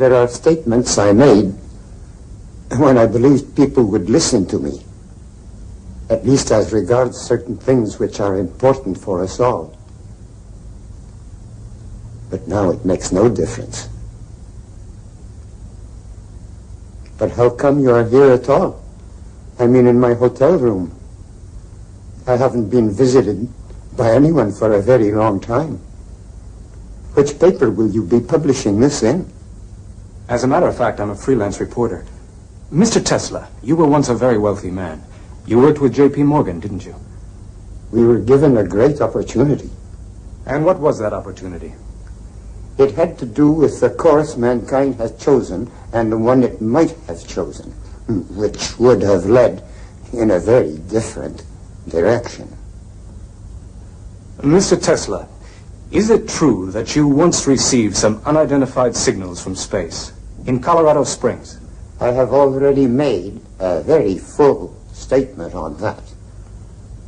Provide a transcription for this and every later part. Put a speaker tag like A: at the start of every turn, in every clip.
A: There are statements I made when I believed people would listen to me, at least as regards certain things which are important for us all. But now it makes no difference. But how come you are here at all? I mean, in my hotel room. I haven't been visited by anyone for a very long time. Which paper will you be publishing this in?
B: As a matter of fact, I'm a freelance reporter. Mr. Tesla, you were once a very wealthy man. You worked with J.P. Morgan, didn't you?
A: We were given a great opportunity.
B: And what was that opportunity?
A: It had to do with the course mankind has chosen and the one it might have chosen, which would have led in a very different direction.
B: Mr. Tesla, is it true that you once received some unidentified signals from space in Colorado Springs?
A: I have already made a very full statement on that.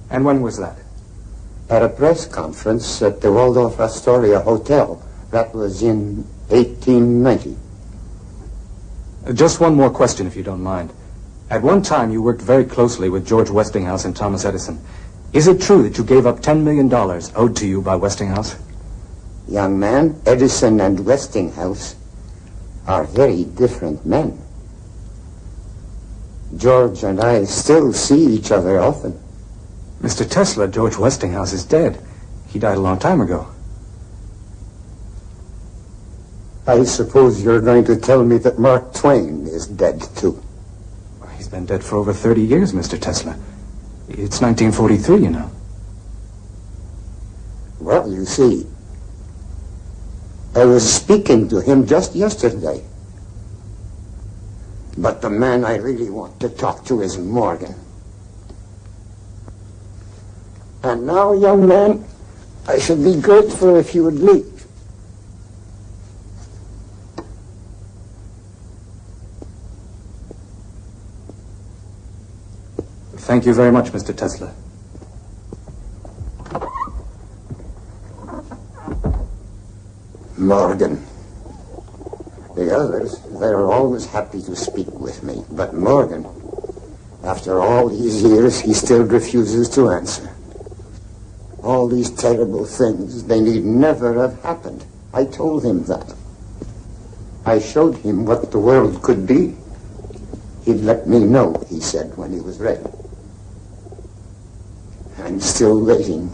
B: And when was that?
A: At a press conference at the Waldorf Astoria Hotel. That was in 1890.
B: Just one more question, if you don't mind. At one time, you worked very closely with George Westinghouse and Thomas Edison. Is it true that you gave up $10 million owed to you by Westinghouse?
A: Young man, Edison and Westinghouse are very different men. George and I still see each other often.
B: Mr. Tesla, George Westinghouse is dead. He died a long time ago.
A: I suppose you're going to tell me that Mark Twain is dead, too.
B: He's been dead for over 30 years, Mr. Tesla. It's 1943, you know.
A: Well, you see, I was speaking to him just yesterday. But the man I really want to talk to is Morgan. And now, young man, I should be grateful if you would leave.
B: Thank you very much, Mr. Tesla.
A: Morgan. The others, they're always happy to speak with me. But Morgan, after all these years, he still refuses to answer. All these terrible things, they need never have happened. I told him that. I showed him what the world could be. He'd let me know, he said, when he was ready. I'm still waiting.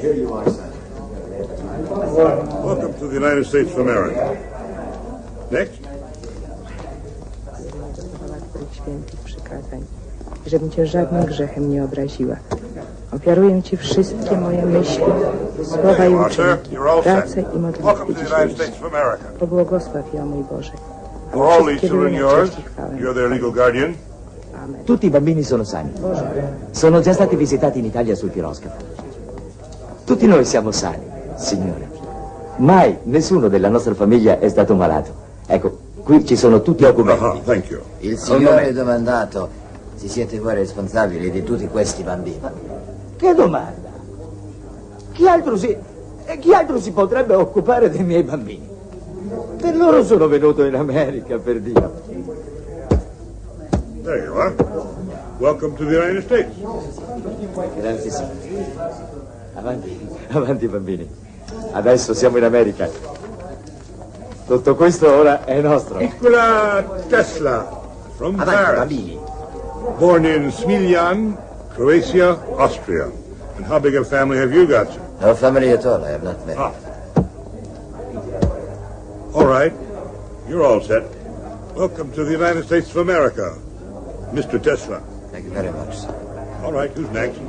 C: Here you are, son.
D: Welcome to the United States of America. Next.
E: Świętych przykazań, żebym cię żadnym grzechem nie obraziła. Ofiaruję ci wszystkie moje myśli, słowa i uczynki, pracę i modlitwy dzisiejsze. Pobłogosław je, o mój Boże.
D: For all these children yours, you're their legal guardian.
E: Amen.
C: Tutti i bambini sono sani. Sono già stati visitati in Italia sul piroscafo. Tutti noi siamo sani, signore. Mai nessuno della nostra famiglia è stato malato. Ecco, qui ci sono tutti i documenti.
D: Thank you.
F: Il signore domandato se siete voi responsabili di tutti questi bambini.
C: Che domanda? Chi altro si potrebbe occupare dei miei bambini? Per loro sono venuto in America, per Dio.
D: There you are. Welcome to the United States.
C: Grazie, signore. Avanti, avanti bambini. Adesso siamo in America. Tutto questo ora è nostro.
D: Nikola Tesla, from
F: Avanti,
D: Paris.
F: bambini.
D: Born in Smiljan, Croatia, Austria. And how big a family have you got, sir?
F: No family at all, I have not met.
D: All right. You're all set. Welcome to the United States of America, Mr. Tesla.
F: Thank you very much, sir.
D: All right, who's next?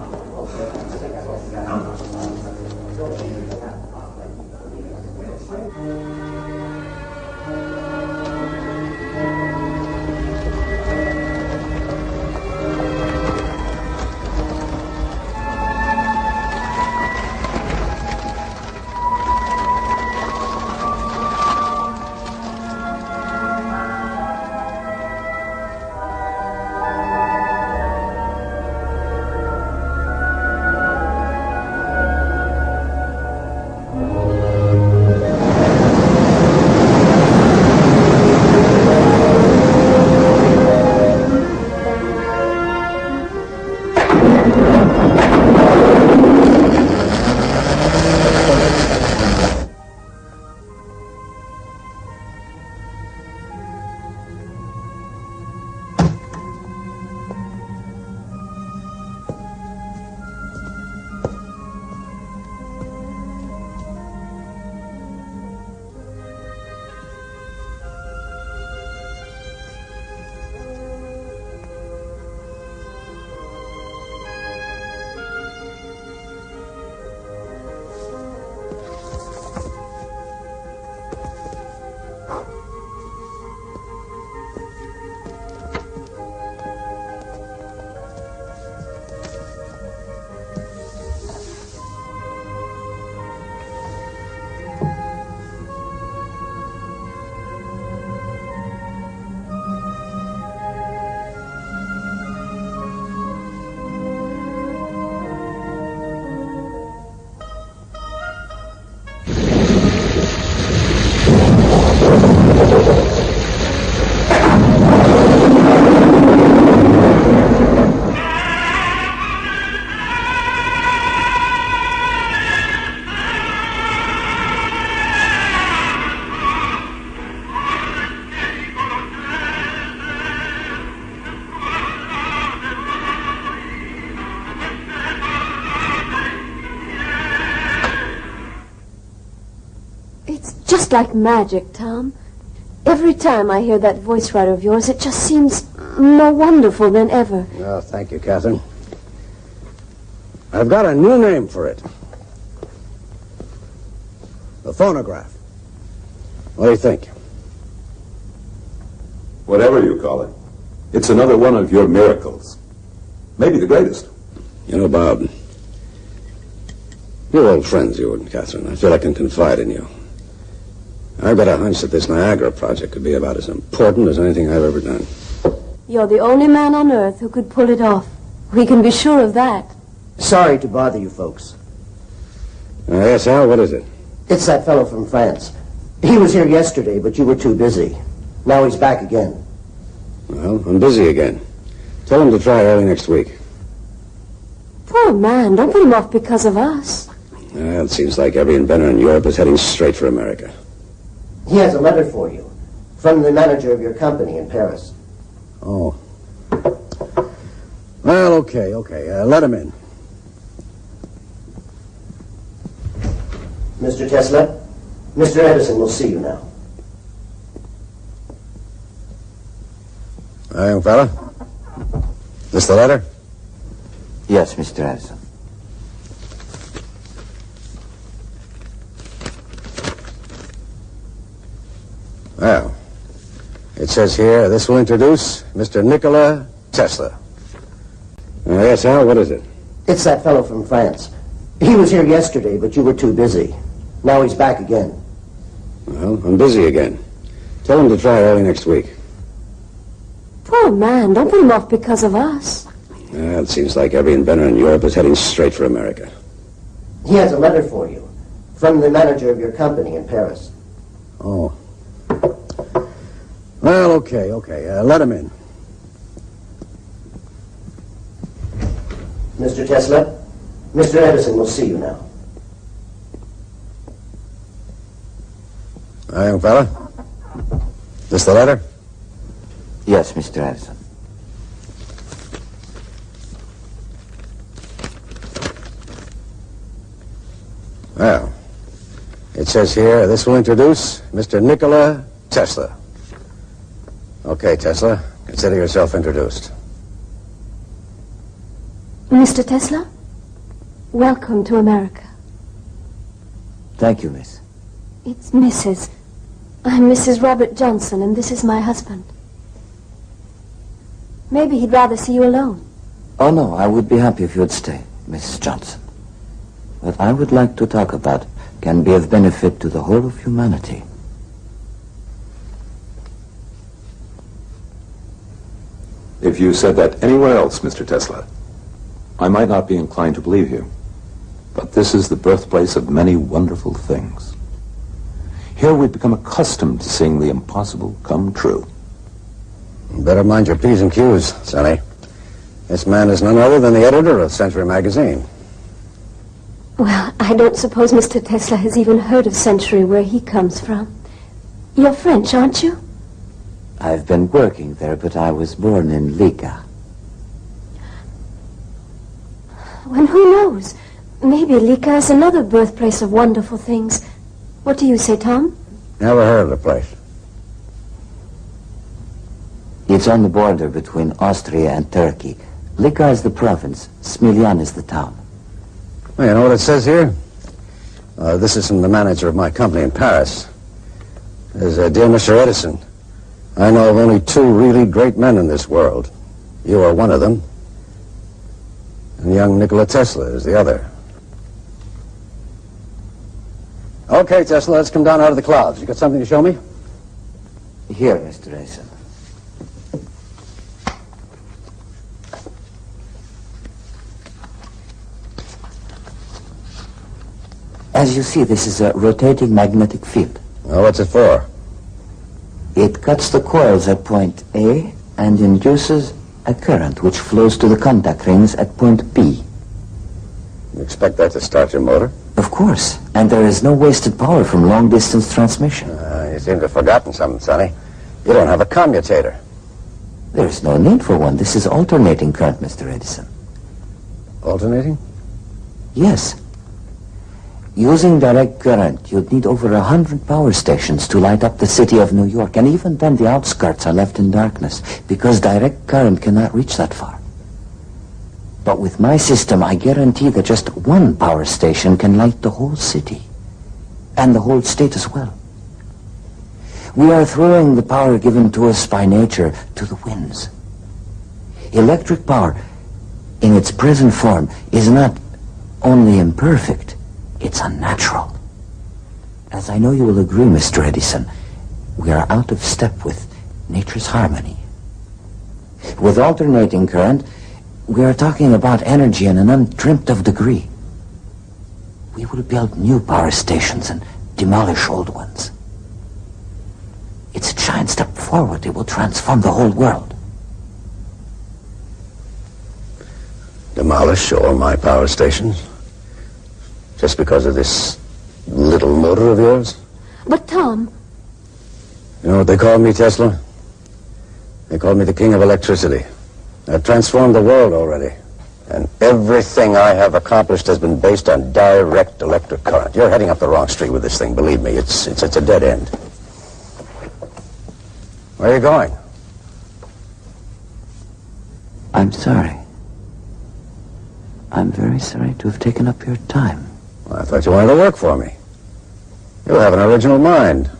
G: Just like magic, Tom. Every time I hear that voice writer of yours, it just seems more wonderful than ever.
H: Oh, thank you, Catherine. I've got a new name for it. The phonograph. What do you think?
I: Whatever you call it, it's another one of your miracles. Maybe the greatest.
H: You know, Bob, you're old friends, you and Catherine. I feel I can confide in you. I've got a hunch that this Niagara project could be about as important as anything I've ever done.
G: You're the only man on Earth who could pull it off. We can be sure of that.
J: Sorry to bother you folks.
H: Yes, Al, what is it?
J: It's that fellow from France. He was here yesterday, but you were too busy. Now he's back again.
H: Well, I'm busy again. Tell him to try early next week.
G: Poor man, don't put him off because of us.
H: Well, it seems like every inventor in Europe is heading straight for America.
J: He has a letter for you from the manager of your company in Paris.
H: Oh. Well, okay. Let him in.
J: Mr. Tesla, Mr. Edison will see you now.
H: Hi, young fella. This the letter?
F: Yes, Mr. Edison.
H: Well, it says here, this will introduce Mr. Nikola Tesla. Yes, Al, what is it?
J: It's that fellow from France. He was here yesterday, but you were too busy. Now he's back again.
H: Well, I'm busy again. Tell him to try early next week.
G: Poor man, don't put him off because of us.
H: It seems like every inventor in Europe is heading straight for America.
J: He has a letter for you from the manager of your company in Paris.
H: Oh. Well, okay. Let him in.
J: Mr. Tesla, Mr. Edison will see you now.
H: Hi, young fella. This the letter?
F: Yes, Mr. Edison.
H: Well, it says here, this will introduce Mr. Nikola Tesla. Okay, Tesla, consider yourself introduced.
G: Mr. Tesla, welcome to America.
F: Thank you, miss.
G: It's Mrs. I'm Mrs. Robert Johnson, and this is my husband. Maybe he'd rather see you alone.
F: Oh, no, I would be happy if you'd stay, Mrs. Johnson. What I would like to talk about can be of benefit to the whole of humanity.
I: If you said that anywhere else, Mr. Tesla, I might not be inclined to believe you. But this is the birthplace of many wonderful things. Here we've become accustomed to seeing the impossible come true.
H: You better mind your P's and Q's, Sonny. This man is none other than the editor of Century magazine.
G: Well, I don't suppose Mr. Tesla has even heard of Century, where he comes from. You're French, aren't you?
F: I've been working there, but I was born in Liga.
G: Well, who knows? Maybe Liga is another birthplace of wonderful things. What do you say, Tom?
H: Never heard of the place.
F: It's on the border between Austria and Turkey. Liga is the province. Smiljan is the town.
H: Well, you know what it says here? This is from the manager of my company in Paris. It says, Dear Mr. Edison, I know of only two really great men in this world. You are one of them, and young Nikola Tesla is the other. Okay, Tesla, let's come down out of the clouds. You got something to show me?
F: Here, Mr. Edison. As you see, this is a rotating magnetic field.
H: Well, what's it for?
F: It cuts the coils at point A and induces a current which flows to the contact rings at point B.
H: You expect that to start your motor?
F: Of course, and there is no wasted power from long-distance transmission.
H: You seem to have forgotten something, Sonny. You don't have a commutator.
F: There's no need for one. This is alternating current, Mr. Edison.
H: Alternating?
F: Yes. Using direct current, you'd need over 100 power stations to light up the city of New York, and even then the outskirts are left in darkness, because direct current cannot reach that far. But with my system, I guarantee that just one power station can light the whole city, and the whole state as well. We are throwing the power given to us by nature to the winds. Electric power, in its present form, is not only imperfect, it's unnatural. As I know you will agree, Mr. Edison, we are out of step with nature's harmony. With alternating current, we are talking about energy in an undreamt of degree. We will build new power stations and demolish old ones. It's a giant step forward. It will transform the whole world.
H: Demolish all my power stations? Just because of this little motor of yours?
G: But, Tom...
H: You know what they call me, Tesla? They call me the king of electricity. I've transformed the world already. And everything I have accomplished has been based on direct electric current. You're heading up the wrong street with this thing, believe me. It's a dead end. Where are you going?
F: I'm sorry. I'm very sorry to have taken up your time.
H: Well, I thought you wanted to work for me. You have an original mind.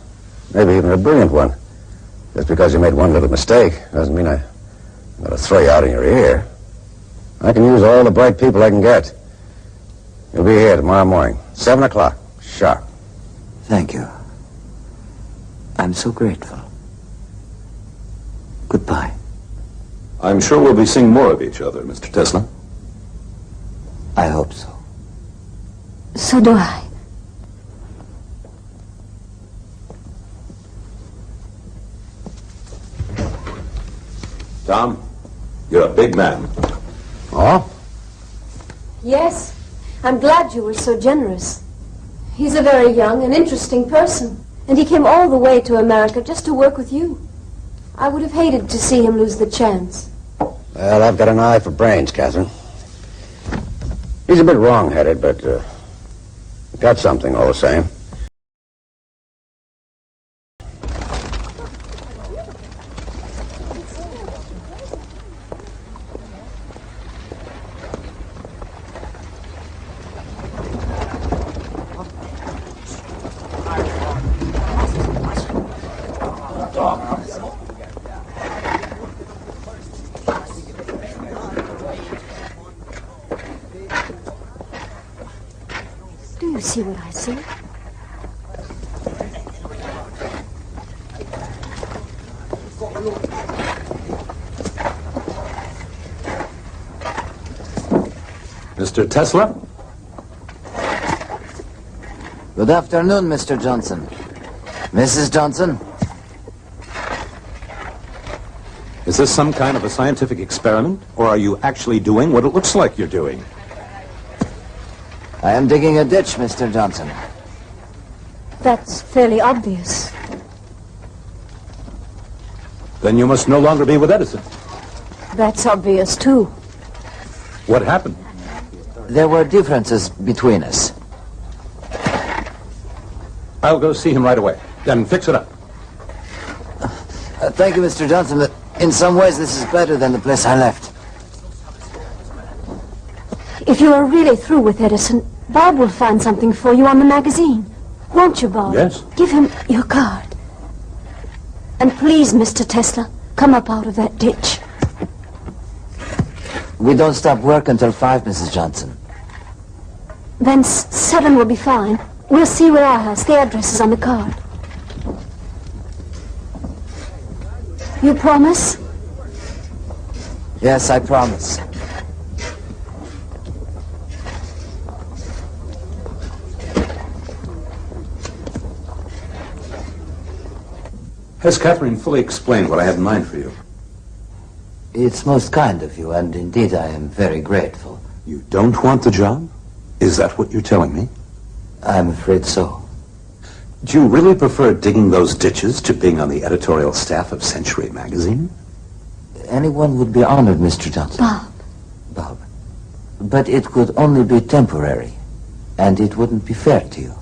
H: Maybe even a brilliant one. Just because you made one little mistake doesn't mean I'm going to throw you out in your ear. I can use all the bright people I can get. You'll be here tomorrow morning, 7 o'clock, sharp.
F: Thank you. I'm so grateful. Goodbye.
I: I'm sure we'll be seeing more of each other, Mr. Tesla.
F: I hope so.
G: So do I.
I: Tom, you're a big man.
H: Oh?
G: Yes. I'm glad you were so generous. He's a very young and interesting person, and he came all the way to America just to work with you. I would have hated to see him lose the chance.
H: Well, I've got an eye for brains, Catherine. He's a bit wrong-headed, but got something all the same.
G: Do you see what I see?
I: Mr. Tesla?
F: Good afternoon, Mr. Johnson. Mrs. Johnson?
I: Is this some kind of a scientific experiment, or are you actually doing what it looks like you're doing?
F: I am digging a ditch, Mr. Johnson.
G: That's fairly obvious.
I: Then you must no longer be with Edison.
G: That's obvious, too.
I: What happened?
F: There were differences between us.
I: I'll go see him right away. Then fix it up.
F: Thank you, Mr. Johnson, but in some ways this is better than the place I left.
G: If you are really through with Edison, Bob will find something for you on the magazine. Won't you, Bob?
I: Yes.
G: Give him your card. And please, Mr. Tesla, come up out of that ditch.
F: We don't stop work until 5, Mrs. Johnson.
G: Then 7 will be fine. We'll see where our house. The address is on the card. You promise?
F: Yes, I promise.
I: Has Catherine fully explained what I had in mind for you?
F: It's most kind of you, and indeed I am very grateful.
I: You don't want the job? Is that what you're telling me?
F: I'm afraid so.
I: Do you really prefer digging those ditches to being on the editorial staff of Century magazine?
F: Anyone would be honored, Mr. Johnson. Bob. But it could only be temporary, and it wouldn't be fair to you.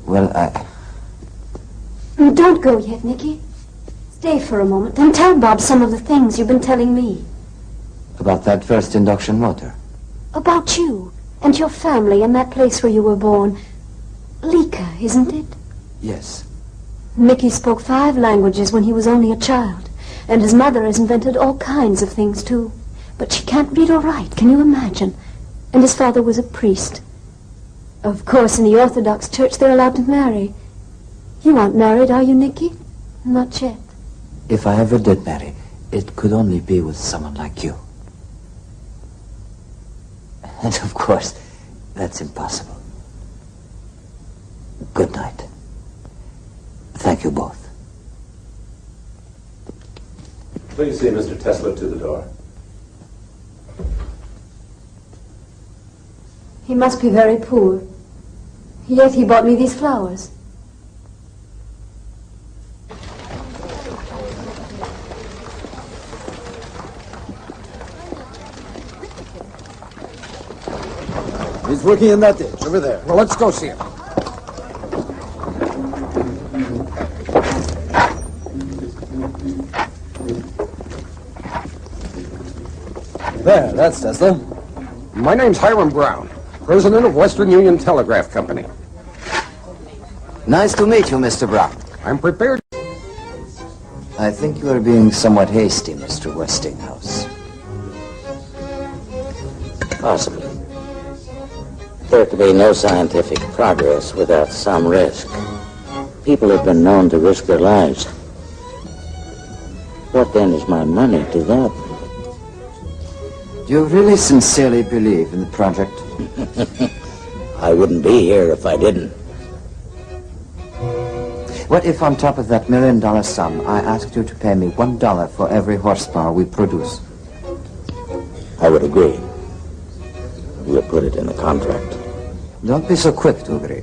F: Well,
G: Don't go yet, Nicky. Stay for a moment and tell Bob some of the things you've been telling me.
F: About that first induction motor.
G: About you and your family and that place where you were born. Lika, isn't it?
F: Yes.
G: Mickey spoke 5 languages when he was only a child, and his mother has invented all kinds of things, too. But she can't read or write, can you imagine? And his father was a priest. Of course, in the Orthodox Church, they're allowed to marry. You aren't married, are you, Nicky? Not yet.
F: If I ever did marry, it could only be with someone like you. And of course, that's impossible. Good night. Thank you both.
I: Please see Mr. Tesla to the door.
G: He must be very poor. Yet he bought me these flowers.
K: He's working in that ditch, over there.
L: Well, let's go see him.
K: There, that's Tesla.
L: My name's Hiram Brown, president of Western Union Telegraph Company.
F: Nice to meet you, Mr. Brown.
L: I'm prepared.
F: I think you are being somewhat hasty, Mr. Westinghouse.
M: Possibly. There can be no scientific progress without some risk. People have been known to risk their lives. What then is my money to that?
F: Do you really sincerely believe in the project?
M: I wouldn't be here if I didn't.
F: What if on top of that $1 million sum, I asked you to pay me $1 for every horsepower we produce?
M: I would agree. We'll put it in the contract.
F: Don't be so quick to agree.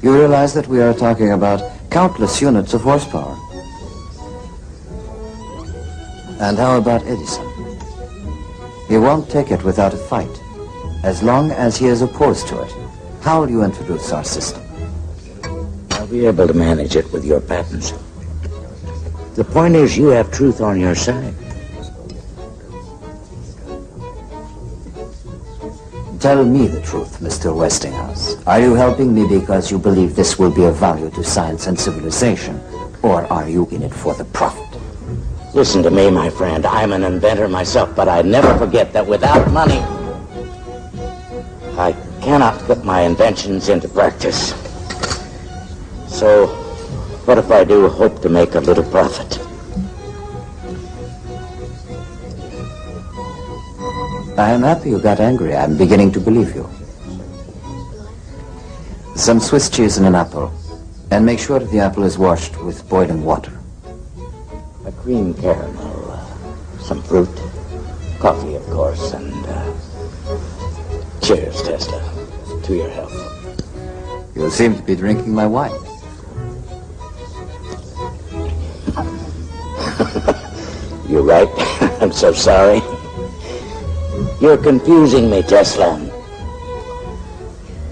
F: You realize that we are talking about countless units of horsepower. And how about Edison? He won't take it without a fight. As long as he is opposed to it, how will you introduce our system?
M: I'll be able to manage it with your patents. The point is, you have truth on your side.
F: Tell me the truth, Mr. Westinghouse. Are you helping me because you believe this will be of value to science and civilization? Or are you in it for the profit?
M: Listen to me, my friend. I'm an inventor myself, but I never forget that without money, I cannot put my inventions into practice. So, what if I do hope to make a little profit?
F: I am happy you got angry. I'm beginning to believe you. Some Swiss cheese and an apple. And make sure that the apple is washed with boiling water.
M: A cream caramel, some fruit, coffee, of course, and cheers, Tesla, to your health.
F: You seem to be drinking my wine.
M: You're right. I'm so sorry. You're confusing me, Tesla.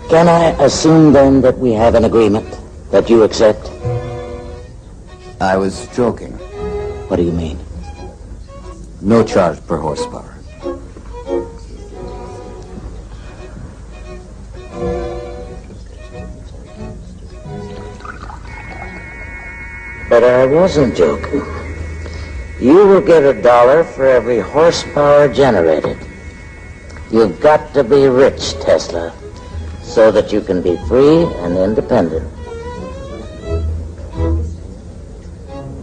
M: Can I assume, then, that we have an agreement that you accept?
F: I was joking.
M: What do you mean?
F: No charge per horsepower.
M: But I wasn't joking. You will get $1 for every horsepower generated. You've got to be rich, Tesla, so that you can be free and independent.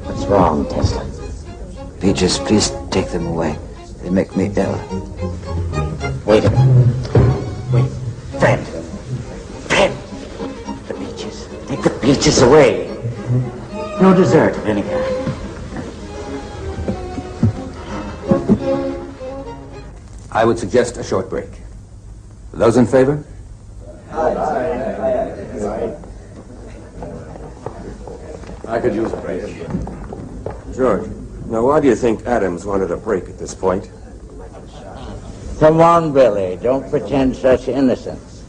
M: What's wrong, Tesla?
F: Peaches, please take them away. They make me ill.
M: Wait a minute. Wait. Fred. Fred. The peaches. Take the peaches away. No dessert of any kind.
N: I would suggest a short break. Those in favor?
O: I could use a break. George, now why do you think Adams wanted a break at this point?
M: Come on, Billy. Don't pretend such innocence.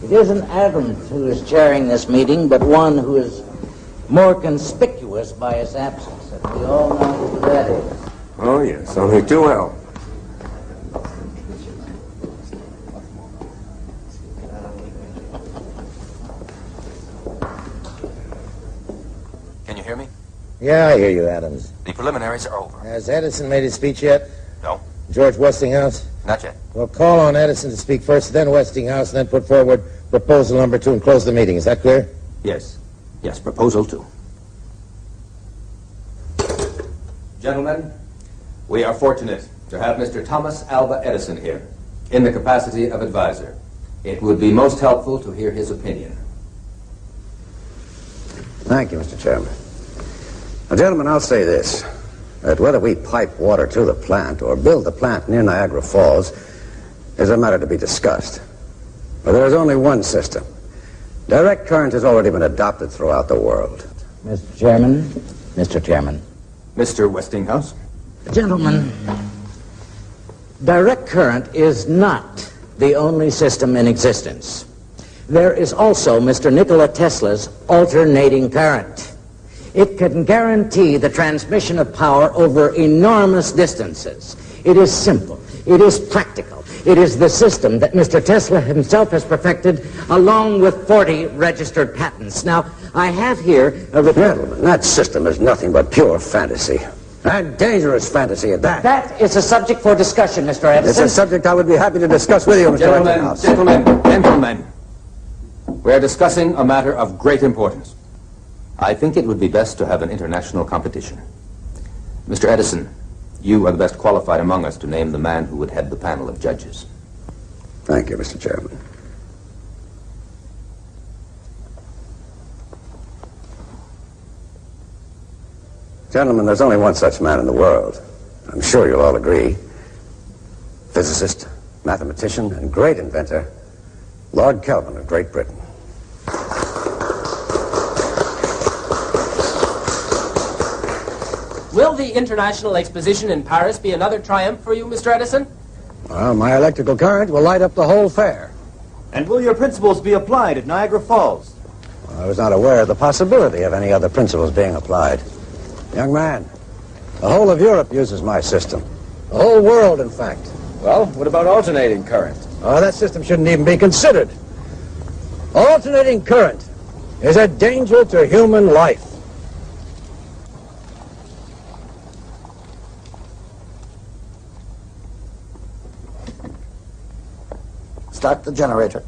M: It isn't Adams who is chairing this meeting, but one who is more conspicuous by his absence. And we all know who that is.
O: Oh, yes, only too well.
P: Can you hear me?
J: Yeah, I hear you, Adams.
P: The preliminaries are over.
J: Has Edison made his speech yet?
P: No,
J: George Westinghouse?
P: not yet.
J: Well, call on Edison to speak first, then Westinghouse, and then put forward proposal number 2 and close the meeting. Is that clear?
N: Yes. Yes, proposal 2. Gentlemen, we are fortunate to have Mr. Thomas Alva Edison here in the capacity of advisor. It would be most helpful to hear his opinion.
H: Thank you, Mr. Chairman. Now, gentlemen, I'll say this, that whether we pipe water to the plant or build the plant near Niagara Falls is a matter to be discussed. But there is only one system. Direct current has already been adopted throughout the world.
M: Mr. Chairman, Mr. Chairman.
N: Mr. Westinghouse?
M: Gentlemen, direct current is not
F: the only system in existence. There is also Mr. Nikola Tesla's alternating current. It can guarantee the transmission of power over enormous distances. It is simple. It is practical. It is the system that Mr. Tesla himself has perfected, along with 40 registered patents. Now, I have here a...
H: Gentlemen, that system is nothing but pure fantasy. And dangerous fantasy at that.
F: That is a subject for discussion, Mr. Edison.
H: It's a subject I would be happy to discuss with you, Mr. Westinghouse.
N: Gentlemen. We're discussing a matter of great importance. I think it would be best to have an international competition. Mr. Edison, you are the best qualified among us to name the man who would head the panel of judges.
H: Thank you, Mr. Chairman. Gentlemen, there's only one such man in the world. I'm sure you'll all agree. Physicist, mathematician, and great inventor, Lord Kelvin of Great Britain.
Q: Will the International Exposition in Paris be another triumph for you, Mr. Edison?
H: Well, my electrical current will light up the whole fair.
R: And will your principles be applied at Niagara Falls?
H: Well, I was not aware of the possibility of any other principles being applied. Young man, the whole of Europe uses my system. The whole world, in fact.
K: Well, what about alternating current?
H: Oh, that system shouldn't even be considered. Alternating current is a danger to human life.
A: Start the generator.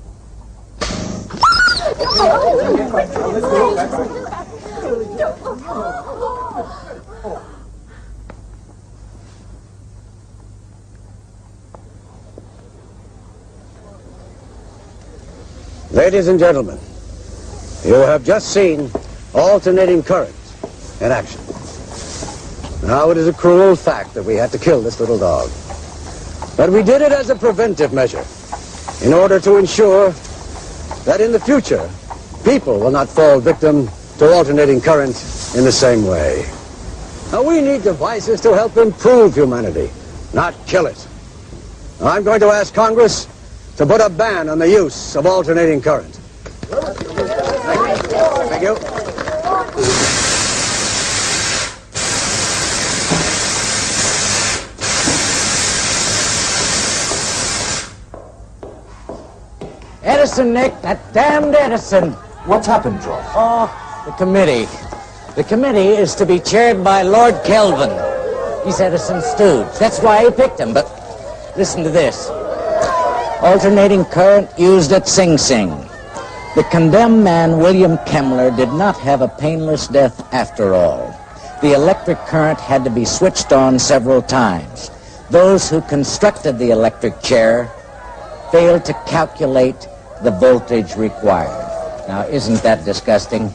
H: Ladies and gentlemen, you have just seen alternating current in action. Now, it is a cruel fact that we had to kill this little dog. But we did it as a preventive measure in order to ensure that in the future, people will not fall victim to alternating current in the same way. Now, we need devices to help improve humanity, not kill it. Now, I'm going to ask Congress to put a ban on the use of alternating current. Thank you.
F: Edison, Nick, that damned Edison.
N: What's happened, George?
F: Oh, the committee. The committee is to be chaired by Lord Kelvin. He's Edison's stooge. That's why he picked him, but listen to this. Alternating current used at Sing Sing. The condemned man, William Kemmler, did not have a painless death after all. The electric current had to be switched on several times. Those who constructed the electric chair failed to calculate the voltage required. Now, isn't that disgusting?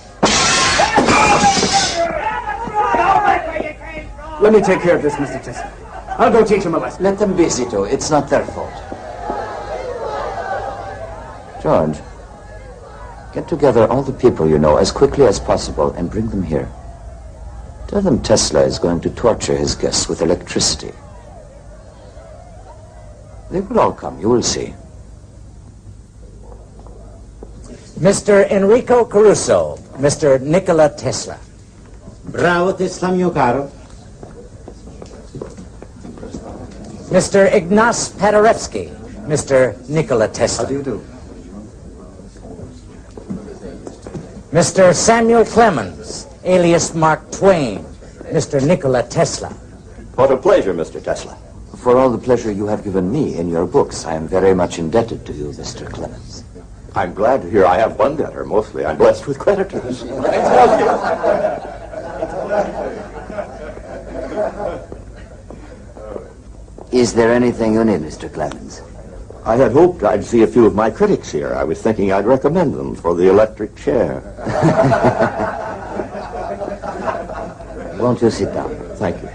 B: Let me take care of this, Mr. Tesla. I'll go teach him a lesson.
C: Let them be, Zito. It's not their fault. George, get together all the people you know as quickly as possible and bring them here. Tell them Tesla is going to torture his guests with electricity. They will all come, you will see.
F: Mr. Enrico Caruso, Mr. Nikola Tesla.
S: Bravo Tesla, mio caro.
F: Mr. Ignace Paderewski, Mr. Nikola Tesla.
B: How do you do?
F: Mr. Samuel Clemens, alias Mark Twain, Mr. Nikola Tesla.
R: What a pleasure, Mr. Tesla.
C: For all the pleasure you have given me in your books, I am very much indebted to you, Mr. Clemens.
R: I'm glad to hear I have one debtor. Mostly I'm blessed with creditors.
C: Is there anything you need, Mr. Clemens?
R: I had hoped I'd see a few of my critics here. I was thinking I'd recommend them for the electric chair.
C: Won't you sit down?
R: Thank you.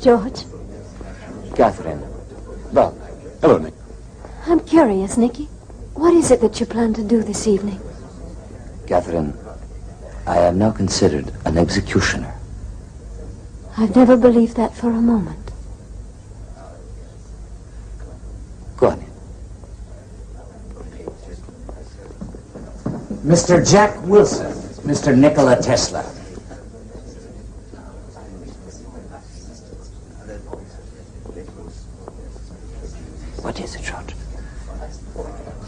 G: George,
C: Catherine.
I: Bob. Hello, Nick.
G: I'm curious, Nicky. What is it that you plan to do this evening?
C: Catherine, I am now considered an executioner.
G: I've never believed that for a moment.
F: Go on. Mr. Jack Wilson, Mr. Nikola Tesla. What is it, George?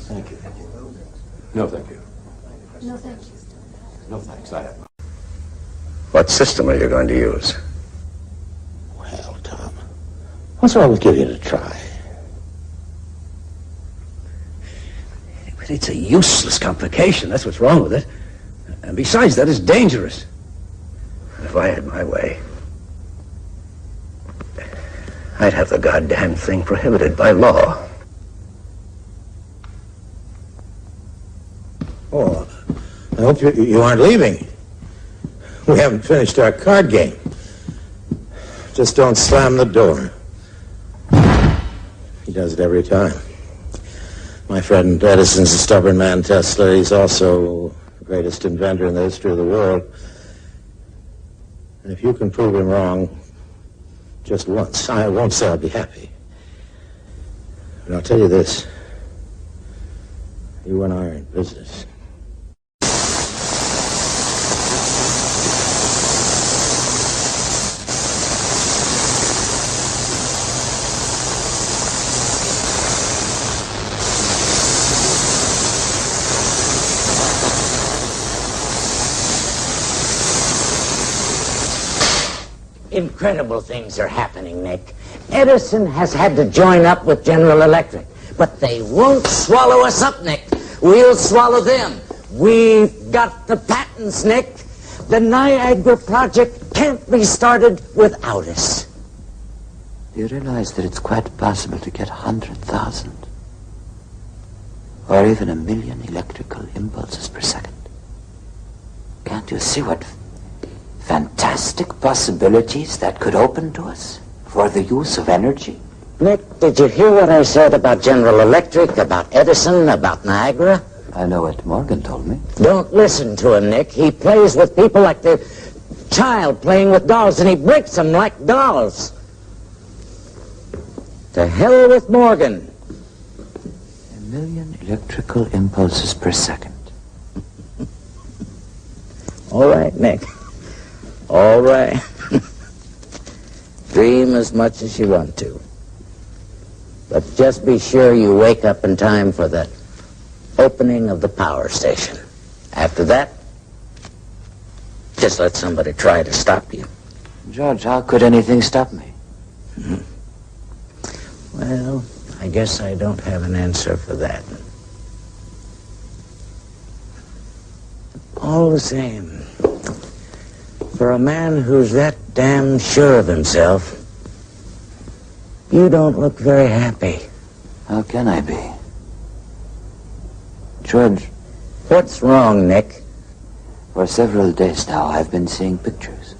I: Thank you. No, thank you.
G: No, thank you.
I: No, thanks. I have.
H: What system are you going to use?
S: Well, Tom, what's wrong with giving it a try?
L: But it's a useless complication. That's what's wrong with it. And besides that, it's dangerous.
H: If I had my way, I'd have the goddamn thing prohibited by law.
S: Oh, I hope you aren't leaving. We haven't finished our card game. Just don't slam the door. He does it every time. My friend Edison's a stubborn man, Tesla. He's also the greatest inventor in the history of the world. And if you can prove him wrong just once, I won't say I'll be happy. But I'll tell you this. You and I are in business.
F: Incredible things are happening, Nick. Edison has had to join up with General Electric. But they won't swallow us up, Nick. We'll swallow them. We've got the patents, Nick. The Niagara project can't be started without us. Do you realize that it's quite possible to get 100,000 or even 1,000,000 electrical impulses per second? Can't you see what fantastic possibilities that could open to us for the use of energy? Nick, did you hear what I said about General Electric, about Edison, about Niagara? I know what Morgan told me. Don't listen to him, Nick. He plays with people like the child playing with dolls, and he breaks them like dolls. To hell with Morgan. 1,000,000 electrical impulses per second. All right, Nick. All right. Dream as much as you want to. But just be sure you wake up in time for the opening of the power station. After that, just let somebody try to stop you. George, how could anything stop me? Well, I guess I don't have an answer for that. All the same, for a man who's that damn sure of himself, you don't look very happy. How can I be? George. What's wrong, Nick? For several days now, I've been seeing pictures.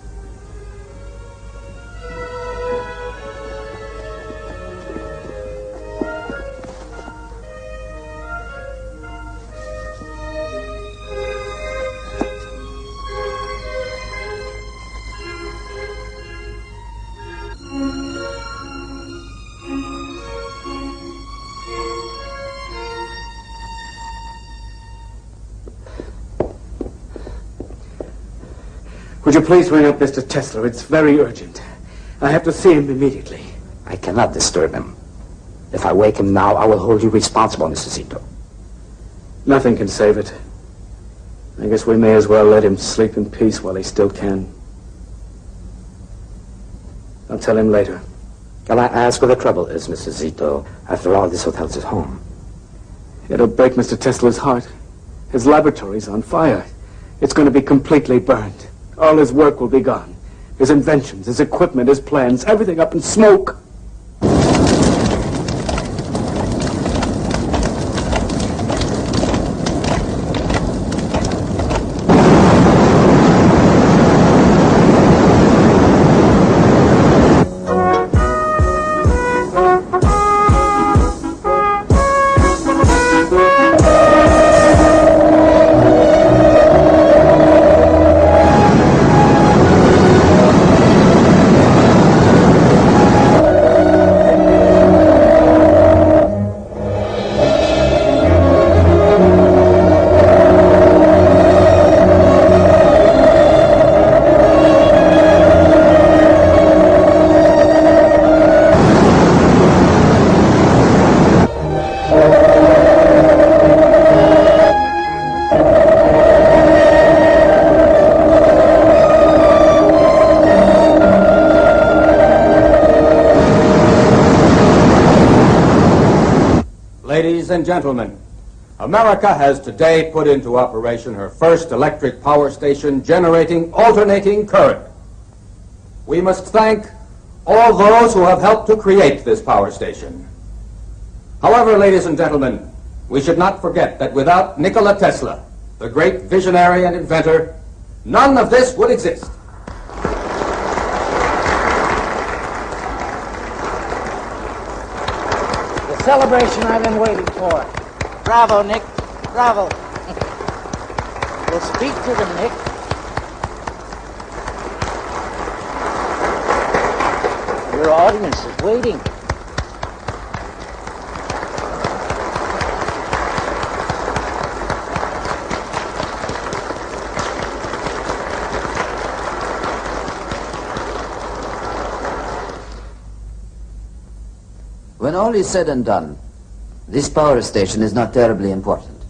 B: Would you please ring up Mr. Tesla? It's very urgent. I have to see him immediately.
T: I cannot disturb him. If I wake him now, I will hold you responsible, Mr. Zito.
B: Nothing can save it. I guess we may as well let him sleep in peace while he still can. I'll tell him later.
T: Can I ask what the trouble is, Mr. Zito? After all, this hotel's his home.
B: It'll break Mr. Tesla's heart. His laboratory's on fire. It's going to be completely burned. All his work will be gone. His inventions, his equipment, his plans, everything up in smoke.
N: Ladies and gentlemen, America has today put into operation her first electric power station generating alternating current. We must thank all those who have helped to create this power station. However, ladies and gentlemen, we should not forget that without Nikola Tesla, the great visionary and inventor, none of this would exist.
M: The celebration I've been waiting for. Bravo, Nick. Bravo. We'll speak to them, Nick. Your audience is waiting.
F: When all is said and done, this power station is not terribly important.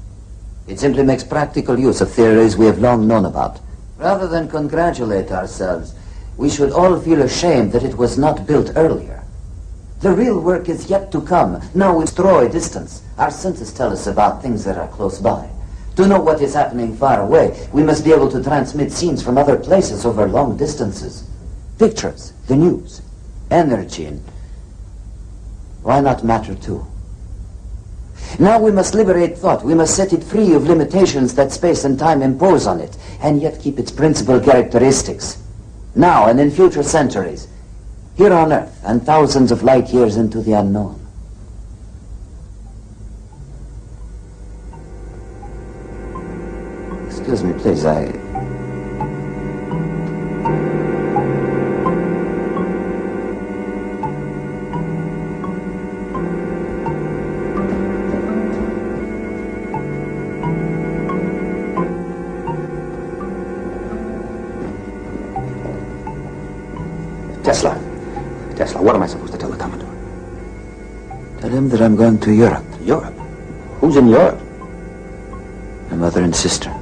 F: It simply makes practical use of theories we have long known about. Rather than congratulate ourselves, we should all feel ashamed that it was not built earlier. The real work is yet to come. Now we destroy distance. Our senses tell us about things that are close by. To know what is happening far away, we must be able to transmit scenes from other places over long distances. Pictures, the news, energy, and why not matter too? Now we must liberate thought. We must set it free of limitations that space and time impose on it, and yet keep its principal characteristics. Now and in future centuries, here on Earth and thousands of light years into the unknown. Excuse me, please,
T: Tesla, what am I supposed to tell the Commodore?
F: Tell him that I'm going to Europe.
T: Europe? Who's in Europe?
F: My mother and sister.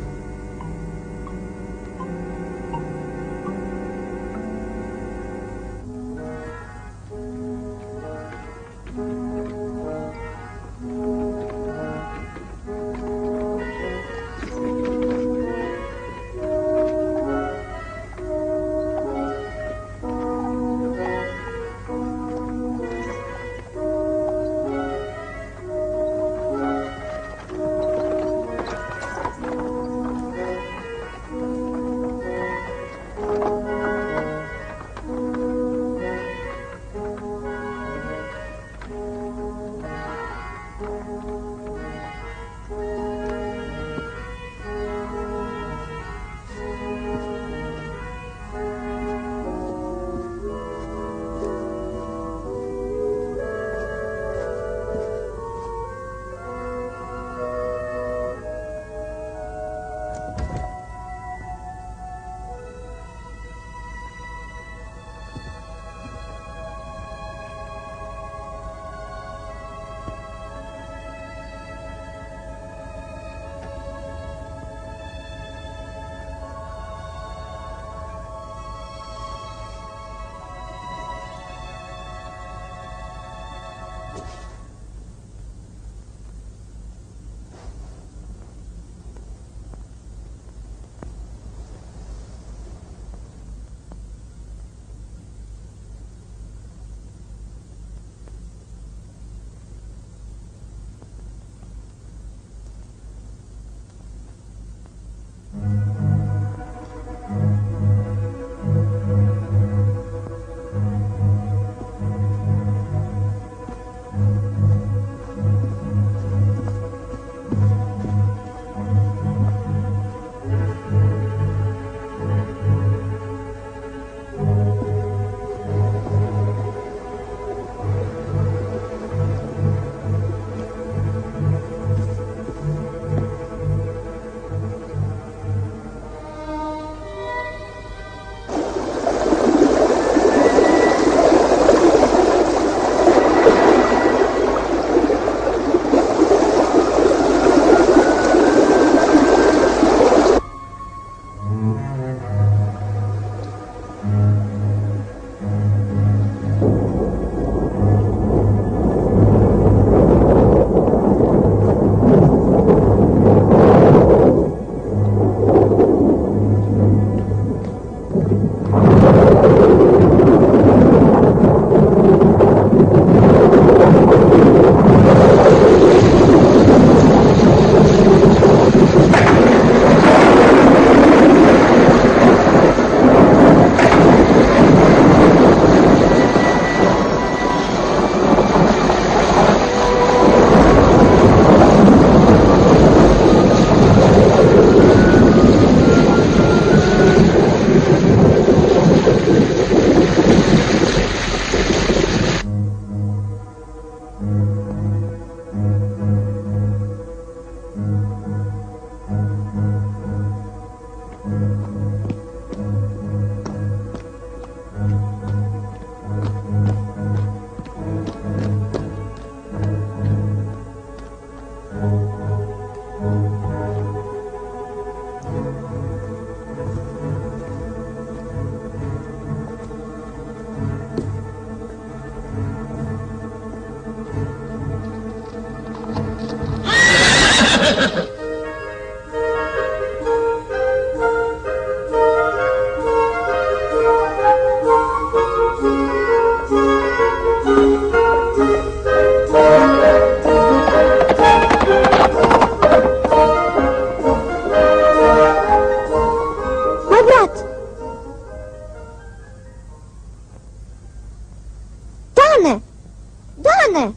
U: Dane!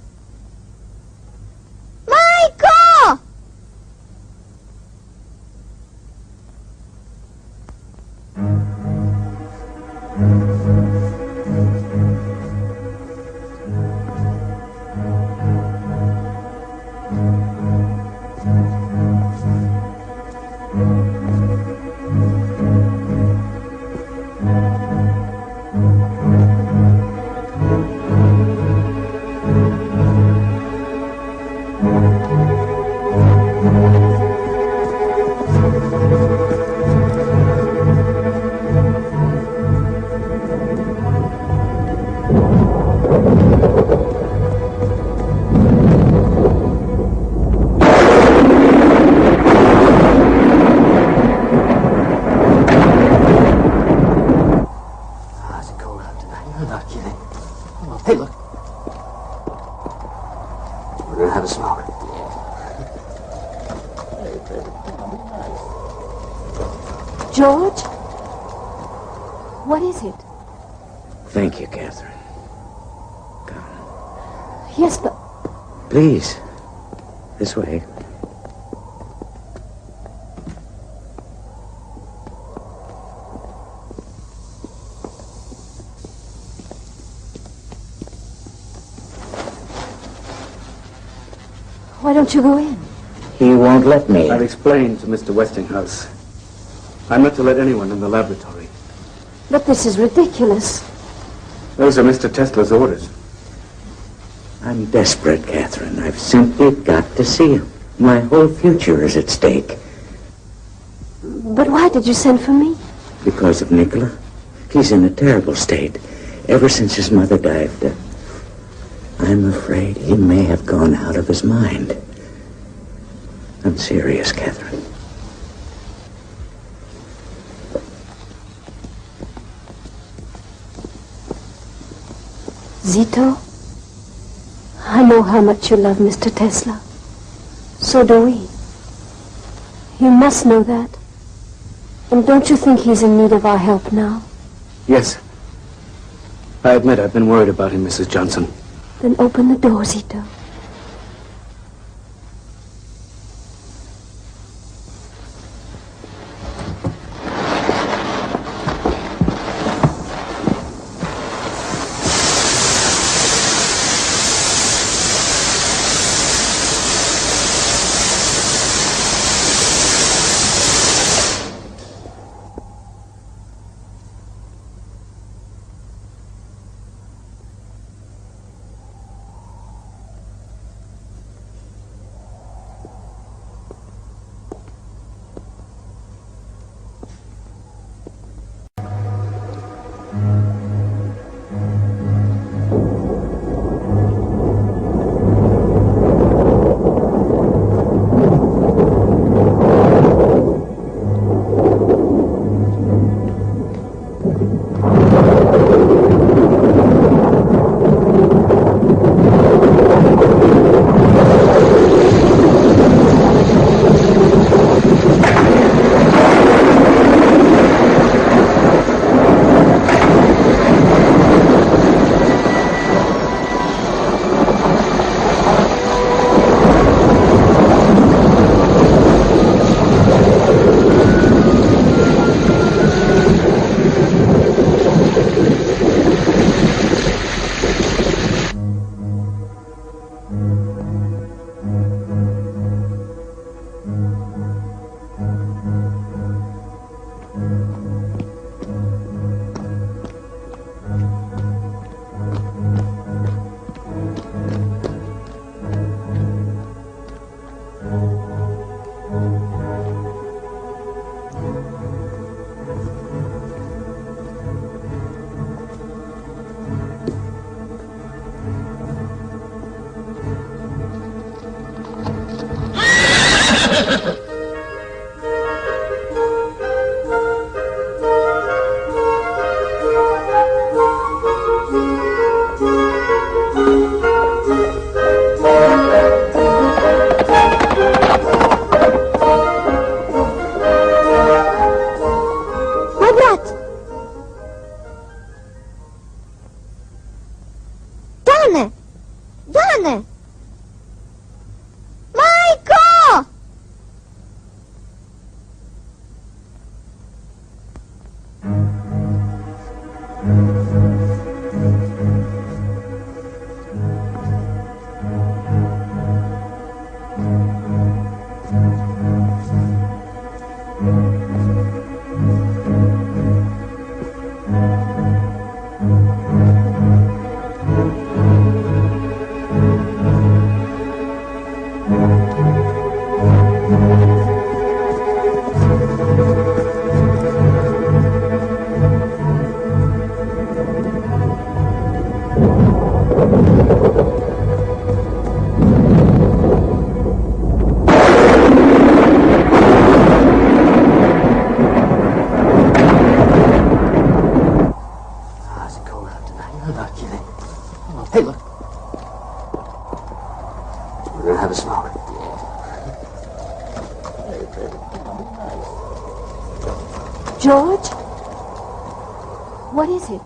U: Majko!
G: George? What is it?
L: Thank you, Catherine.
G: Yes, but...
L: Please. This way.
G: Why don't you go in?
L: He won't let me.
B: I've explained to Mr. Westinghouse. I'm not to let anyone in the laboratory.
G: But this is ridiculous.
B: Those are Mr. Tesla's orders.
L: I'm desperate, Catherine. I've simply got to see him. My whole future is at stake.
G: But why did you send for me?
L: Because of Nikola. He's in a terrible state. Ever since his mother died, I'm afraid he may have gone out of his mind. I'm serious, Catherine.
G: Zito, I know how much you love Mr. Tesla. So do we. You must know that. And don't you think he's in need of our help now?
B: Yes. I admit I've been worried about him, Mrs. Johnson.
G: Then open the door, Zito.
U: Dane! Majko!
T: Hey, look. We're gonna have a smoke.
G: George? What is it?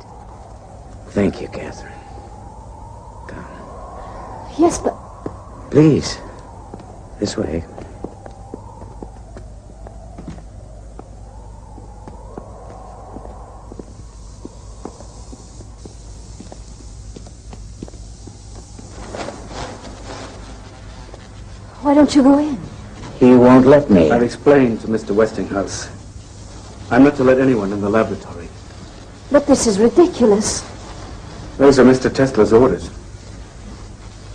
L: Thank you, Catherine.
G: Yes, but...
L: Please. This way.
G: Why don't you go in?
L: He won't let me.
B: I've explained to Mr. Westinghouse. I'm not to let anyone in the laboratory.
G: But this is ridiculous.
B: Those are Mr. Tesla's orders.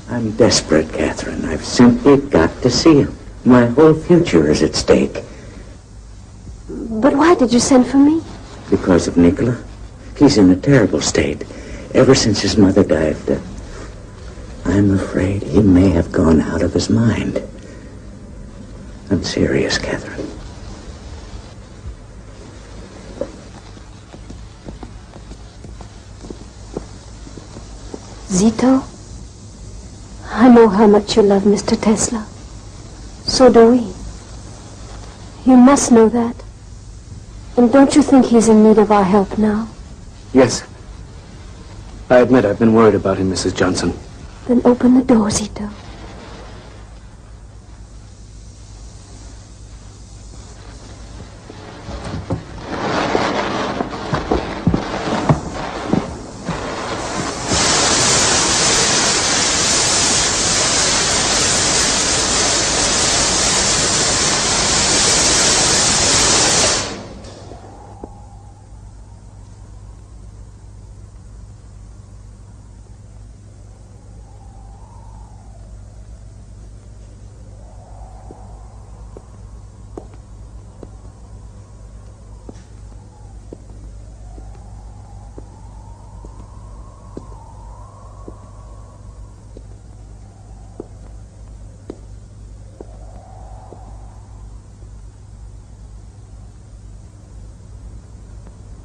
L: I'm desperate, Catherine. I've simply got to see him. My whole future is at stake.
G: But why did you send for me?
L: Because of Nikola. He's in a terrible state. Ever since his mother died, I'm afraid he may have gone out of his mind. I'm serious, Catherine.
G: Zito, I know how much you love Mr. Tesla. So do we. You must know that. And don't you think he's in need of our help now?
B: Yes. I admit I've been worried about him, Mrs. Johnson.
G: Then open the door, Zito.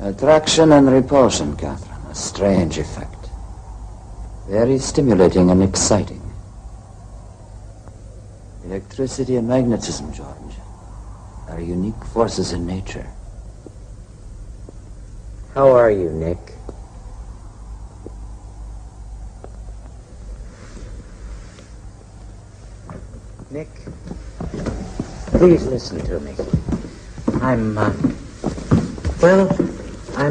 F: Attraction and repulsion, Catherine. A strange effect. Very stimulating and exciting. Electricity and magnetism, George, are unique forces in nature.
L: How are you, Nick? Nick, please listen to me. I'm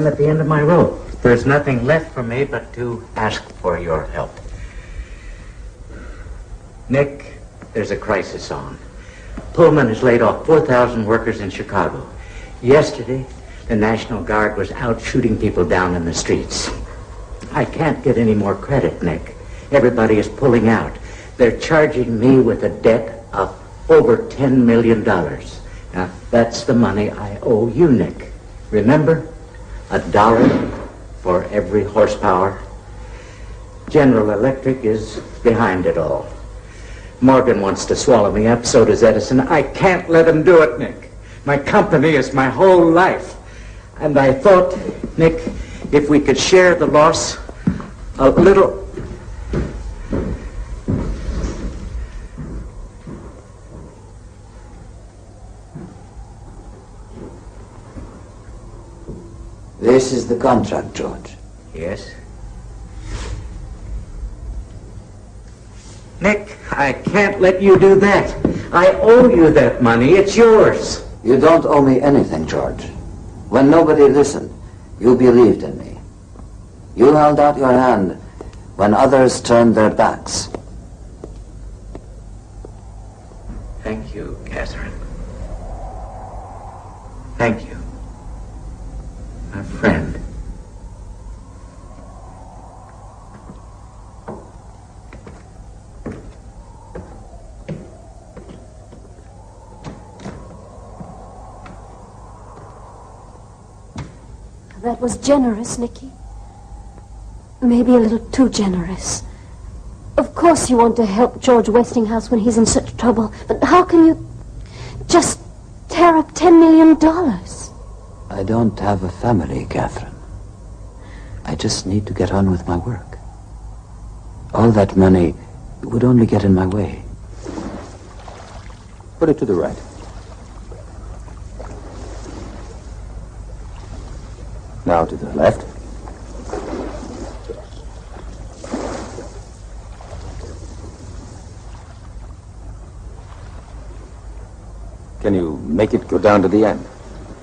L: at the end of my rope. There's nothing left for me but to ask for your help. Nick, there's a crisis on. Pullman has laid off 4,000 workers in Chicago. Yesterday, the National Guard was out shooting people down in the streets. I can't get any more credit, Nick. Everybody is pulling out. They're charging me with a debt of over $10 million. Now, that's the money I owe you, Nick. Remember? $1 for every horsepower. General Electric is behind it all. Morgan wants to swallow me up, so does Edison. I can't let him do it, Nick. My company is my whole life. And I thought, Nick, if we could share the loss a little...
F: This is the contract, George.
L: Yes? Nick, I can't let you do that. I owe you that money. It's yours.
F: You don't owe me anything, George. When nobody listened, you believed in me. You held out your hand when others turned their backs.
L: Thank you, Catherine. Thank you, my friend.
G: That was generous, Nicky. Maybe a little too generous. Of course you want to help George Westinghouse when he's in such trouble, but how can you just tear up $10 million?
F: I don't have a family, Catherine. I just need to get on with my work. All that money would only get in my way.
N: Put it to the right. Now to the left. Can you make it go down to the end?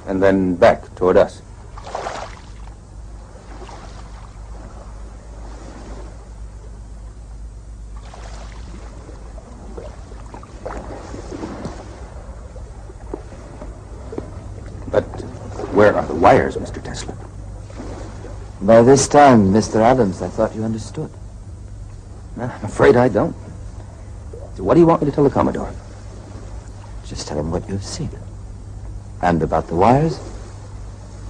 N: And then back toward us? But where are the wires, Mr. Tesla?
F: By this time, Mr. Adams, I thought you understood.
N: I'm afraid I don't. So what do you want me to tell the Commodore?
F: Just tell him what you've seen. And about the wires,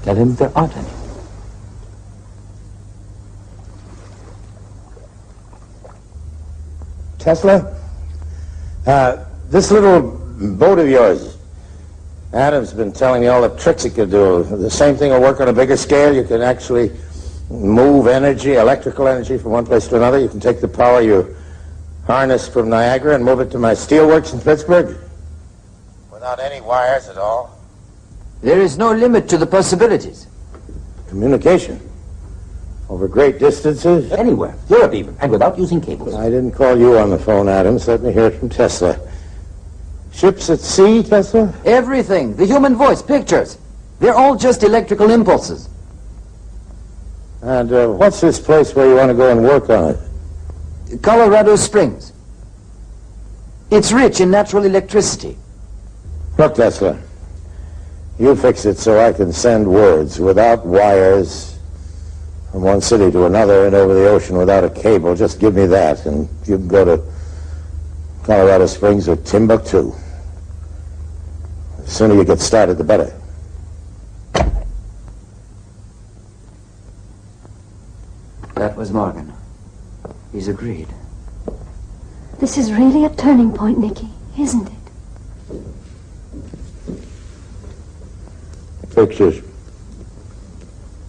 F: tell him there aren't any.
S: Tesla, this little boat of yours, Adam's been telling me all the tricks it could do. The same thing will work on a bigger scale. You can actually move energy, electrical energy, from one place to another. You can take the power you harnessed from Niagara and move it to my steelworks in Pittsburgh without any wires at all.
F: There is no limit to the possibilities.
S: Communication over great distances.
N: Anywhere, Europe even, and without using cables.
S: I didn't call you on the phone, Adams. Let me hear it from Tesla. Ships at sea, Tesla?
F: Everything. The human voice, pictures. They're all just electrical impulses.
S: And what's this place where you want to go and work on it?
F: Colorado Springs. It's rich in natural electricity.
S: Look, Tesla, you fix it so I can send words without wires from one city to another and over the ocean without a cable. Just give me that, and you can go to Colorado Springs or Timbuktu. The sooner you get started, the better.
F: That was Morgan. He's agreed.
G: This is really a turning point, Nicky, isn't it?
S: Pictures